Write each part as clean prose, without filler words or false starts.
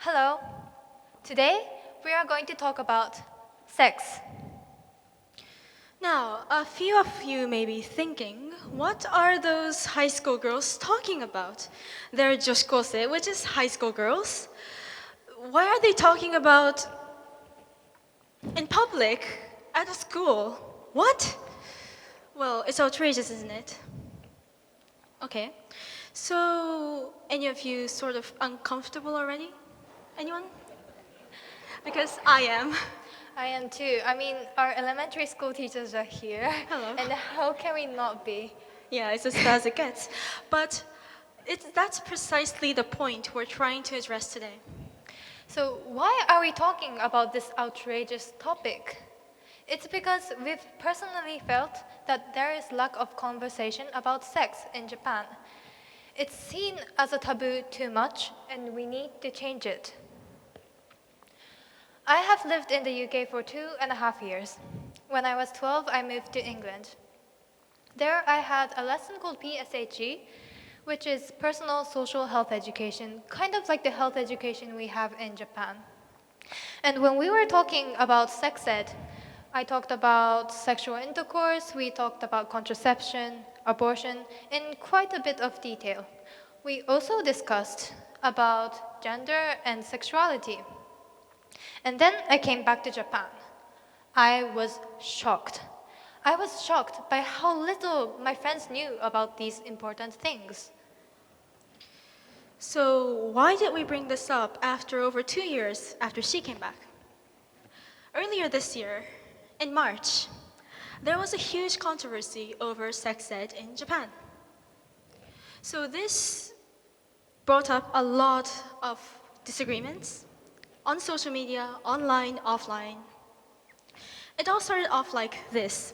Hello. Today we are going to talk about sex. Now, a few of you may be thinking, what are those high school girls talking about? They're joshikose, which is high school girls. Why are they talking about in public at a school? What? Well, it's outrageous, isn't it? Okay. So, any of you sort of uncomfortable already? Anyone? Because I am. I am too. I mean, our elementary school teachers are here. Hello. And how can we not be? Yeah, it's as bad as it gets. But that's precisely the point we're trying to address today. So, why are we talking about this outrageous topic? It's because we've personally felt that there is lack of conversation about sex in Japan. It's seen as a taboo too much, and we need to change it. I have lived in the UK for 2.5 years. When I was 12, I moved to England. There, I had a lesson called PSHE, which is Personal Social Health Education, kind of like the health education we have in Japan. And when we were talking about sex ed, I talked about sexual intercourse, we talked about contraception, abortion, in quite a bit of detail. We also discussed about gender and sexuality. And then I came back to Japan. I was shocked. I was shocked by how little my friends knew about these important things. So, why did we bring this up after over 2 years after she came back? Earlier this year, in March, there was a huge controversy over sex ed in Japan. So, this brought up a lot of disagreements on social media, online, offline. It all started off like this.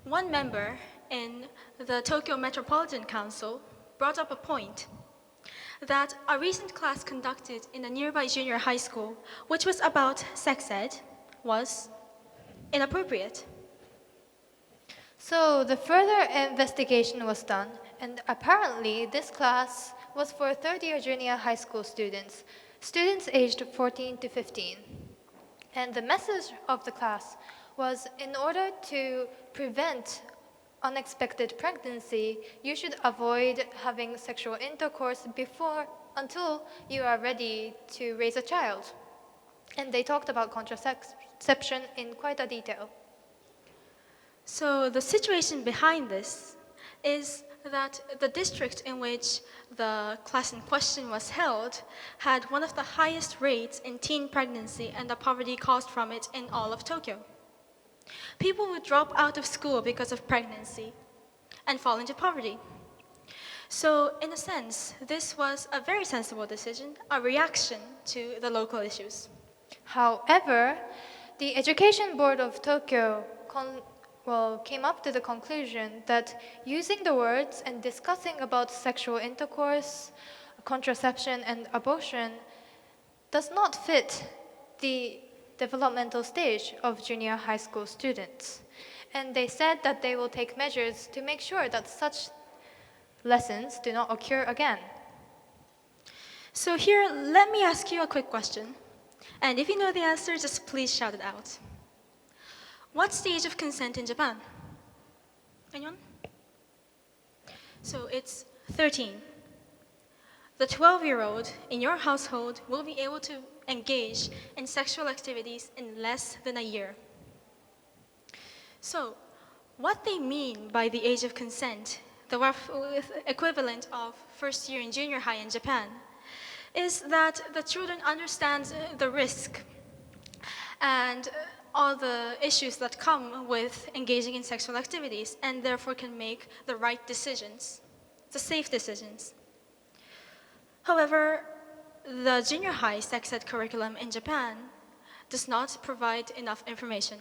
One member in the Tokyo Metropolitan Council brought up a point that a recent class conducted in a nearby junior high school, which was about sex ed, was inappropriate. So the further investigation was done, and apparently this class was for third-year junior high school students, students aged 14 to 15. And the message of the class was in order to prevent unexpected pregnancy, you should avoid having sexual intercourse until you are ready to raise a child. And they talked about contraception in quite a detail. So the situation behind this is that the district in which the class in question was held had one of the highest rates in teen pregnancy and the poverty caused from it in all of Tokyo. People would drop out of school because of pregnancy and fall into poverty. So, in a sense, this was a very sensible decision, a reaction to the local issues. However, the Education Board of Tokyo came up to the conclusion that using the words and discussing about sexual intercourse, contraception, and abortion does not fit the developmental stage of junior high school students. And they said that they will take measures to make sure that such lessons do not occur again. So here, let me ask you a quick question. And if you know the answer, just please shout it out. What's the age of consent in Japan? Anyone? So it's 13. The 12-year-old in your household will be able to engage in sexual activities in less than a year. So, what they mean by the age of consent, the rough equivalent of first year in junior high in Japan, is that the children understand the risk and all the issues that come with engaging in sexual activities and therefore can make the right decisions, the safe decisions. However, the junior high sex ed curriculum in Japan does not provide enough information.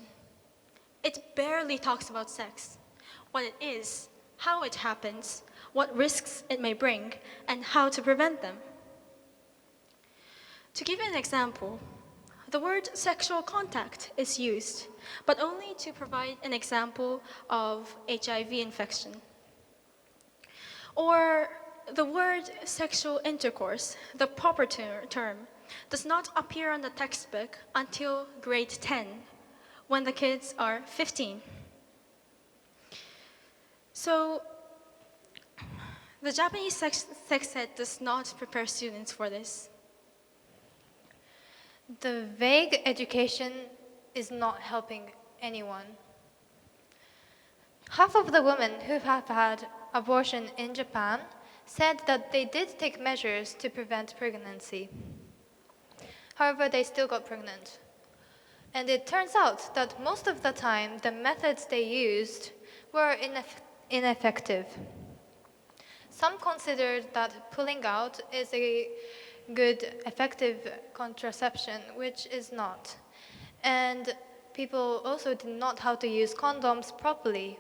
It barely talks about sex, what it is, how it happens, what risks it may bring, and how to prevent them. To give you an example, the word sexual contact is used, but only to provide an example of HIV infection. Or The word sexual intercourse, the proper term, does not appear on the textbook until grade 10, when the kids are 15. So, the Japanese sex ed does not prepare students for this. The vague education is not helping anyone. Half of the women who have had abortion in Japan said that they did take measures to prevent pregnancy. However, they still got pregnant. And it turns out that most of the time, the methods they used were ineffective. Some considered that pulling out is a good, effective contraception, which is not. And people also did not know how to use condoms properly.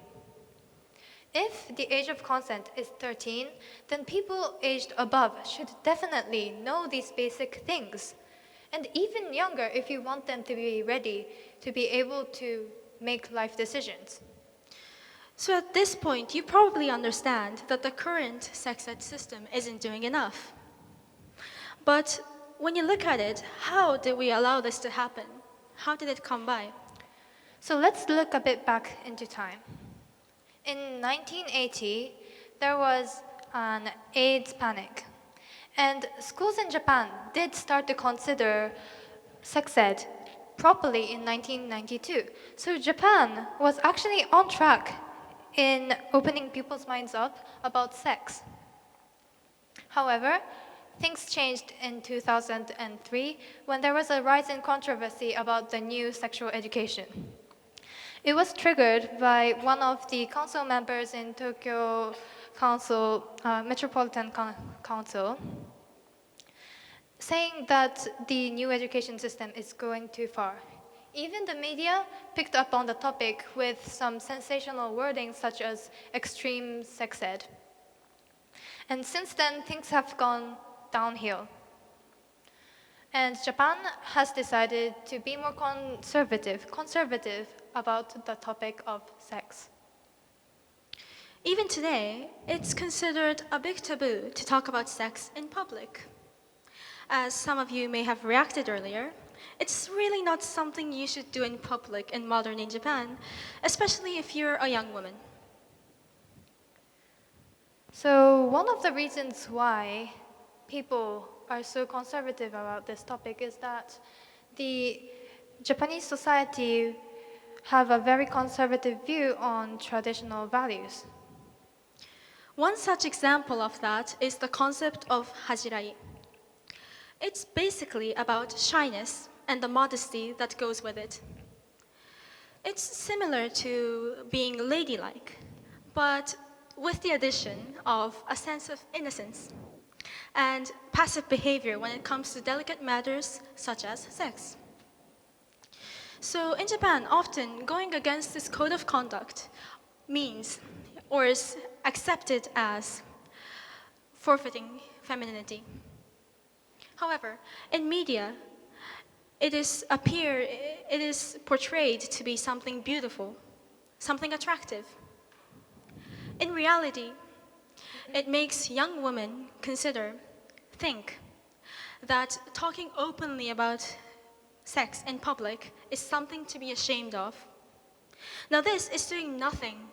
If the age of consent is 13, then people aged above should definitely know these basic things. And even younger if you want them to be ready to be able to make life decisions. So at this point, you probably understand that the current sex ed system isn't doing enough. But when you look at it, how did we allow this to happen? How did it come by? So let's look a bit back into time. In 1980, there was an AIDS panic. And schools in Japan did start to consider sex ed properly in 1992. So Japan was actually on track in opening people's minds up about sex. However, things changed in 2003 when there was a rise in controversy about the new sexual education. It was triggered by one of the council members in Tokyo Metropolitan Council saying that the new education system is going too far. Even the media picked up on the topic with some sensational wording such as extreme sex ed. And since then, things have gone downhill. And Japan has decided to be more conservative about the topic of sex. Even today, it's considered a big taboo to talk about sex in public. As some of you may have reacted earlier, it's really not something you should do in public in modern Japan, especially if you're a young woman. So one of the reasons why people are so conservative about this topic is that the Japanese society have a very conservative view on traditional values. One such example of that is the concept of hajirai. It's basically about shyness and the modesty that goes with it. It's similar to being ladylike, but with the addition of a sense of innocence and passive behavior when it comes to delicate matters such as sex. So in Japan, often going against this code of conduct means or is accepted as forfeiting femininity. However, in media, it is portrayed to be something beautiful, something attractive. In reality, it makes young women think that talking openly about sex in public is something to be ashamed of. Now this is doing nothing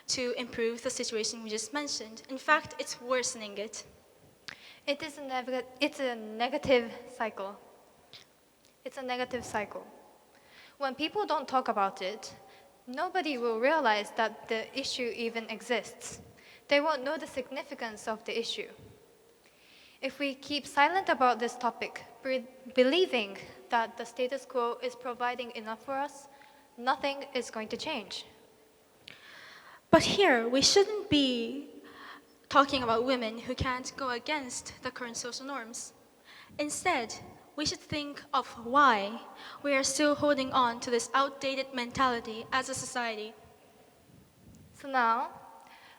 to improve the situation we just mentioned. In fact, it's worsening it. It's a negative cycle. It's a negative cycle. When people don't talk about it, nobody will realize that the issue even exists. They won't know the significance of the issue. If we keep silent about this topic, believing that the status quo is providing enough for us, nothing is going to change. But here, we shouldn't be talking about women who can't go against the current social norms. Instead, we should think of why we are still holding on to this outdated mentality as a society. So now,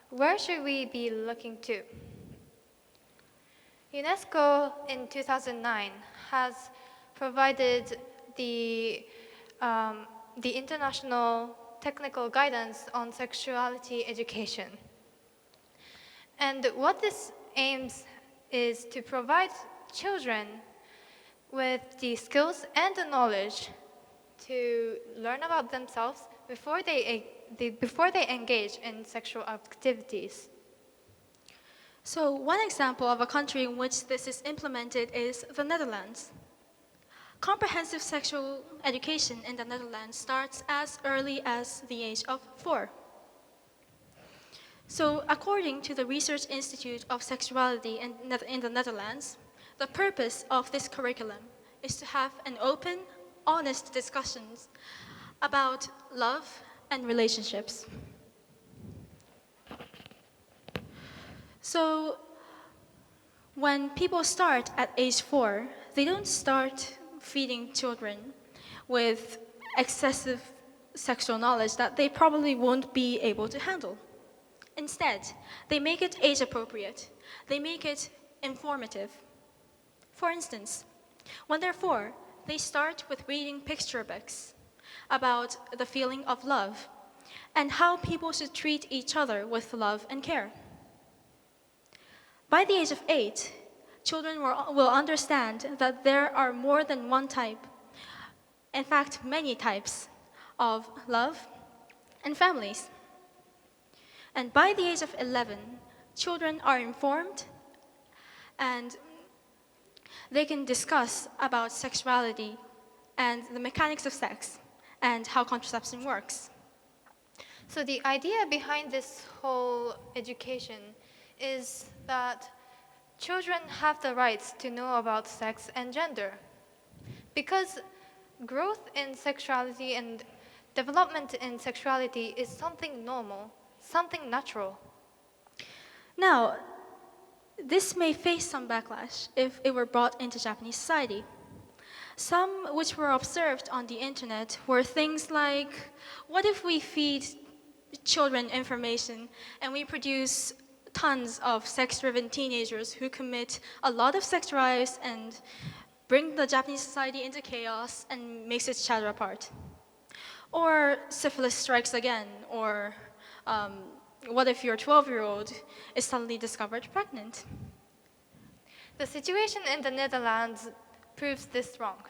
where should we be looking to? UNESCO in 2009 has provided the international technical guidance on sexuality education. And what this aims is to provide children with the skills and the knowledge to learn about themselves before they engage in sexual activities. So one example of a country in which this is implemented is the Netherlands. Comprehensive sexual education in the Netherlands starts as early as the age of 4. So according to the Research Institute of Sexuality in the Netherlands, the purpose of this curriculum is to have an open, honest discussions about love and relationships. So when people start at age 4, they don't start feeding children with excessive sexual knowledge that they probably won't be able to handle. Instead, they make it age appropriate. They make it informative. For instance, when they're 4, they start with reading picture books about the feeling of love and how people should treat each other with love and care. By the age of 8, children will understand that there are more than one type, in fact, many types of love and families. And by the age of 11, children are informed and they can discuss about sexuality and the mechanics of sex and how contraception works. So the idea behind this whole education is that children have the rights to know about sex and gender. Because growth in sexuality and development in sexuality is something normal, something natural. Now, this may face some backlash if it were brought into Japanese society. Some which were observed on the internet were things like, what if we feed children information and we produce tons of sex-driven teenagers who commit a lot of sex drives and bring the Japanese society into chaos and makes it shatter apart? Or syphilis strikes again, or what if your 12-year-old is suddenly discovered pregnant? The situation in the Netherlands proves this wrong.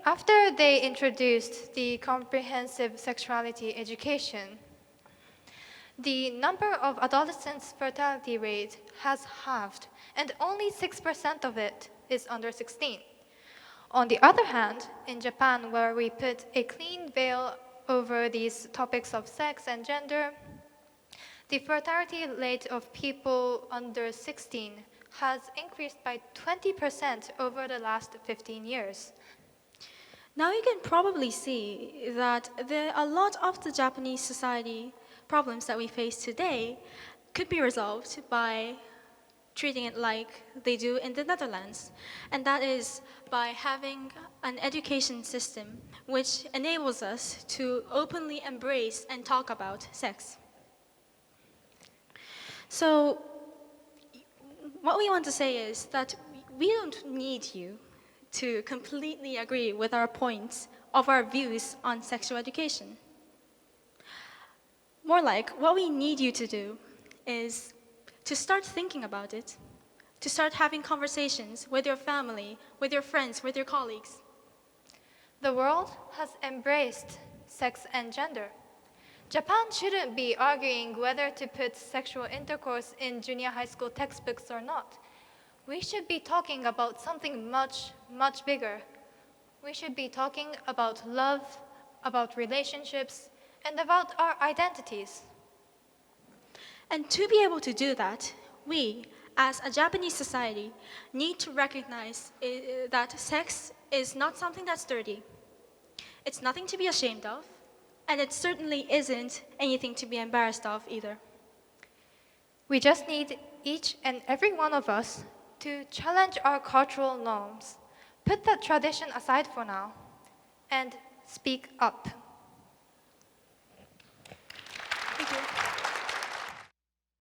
After they introduced the comprehensive sexuality education, the number of adolescents' fertility rate has halved, and only 6% of it is under 16. On the other hand, in Japan, where we put a clean veil over these topics of sex and gender, the fertility rate of people under 16 has increased by 20% over the last 15 years. Now you can probably see that a lot of the Japanese society problems that we face today could be resolved by treating it like they do in the Netherlands. And that is by having an education system which enables us to openly embrace and talk about sex. So what we want to say is that we don't need you to completely agree with our points of our views on sexual education. More like, what we need you to do is to start thinking about it, to start having conversations with your family, with your friends, with your colleagues. The world has embraced sex and gender. Japan shouldn't be arguing whether to put sexual intercourse in junior high school textbooks or not. We should be talking about something much, much bigger. We should be talking about love, about relationships, and about our identities. And to be able to do that, we, as a Japanese society, need to recognize that sex is not something that's dirty. It's nothing to be ashamed of, and it certainly isn't anything to be embarrassed of either. We just need each and every one of us to challenge our cultural norms, put that tradition aside for now, and speak up.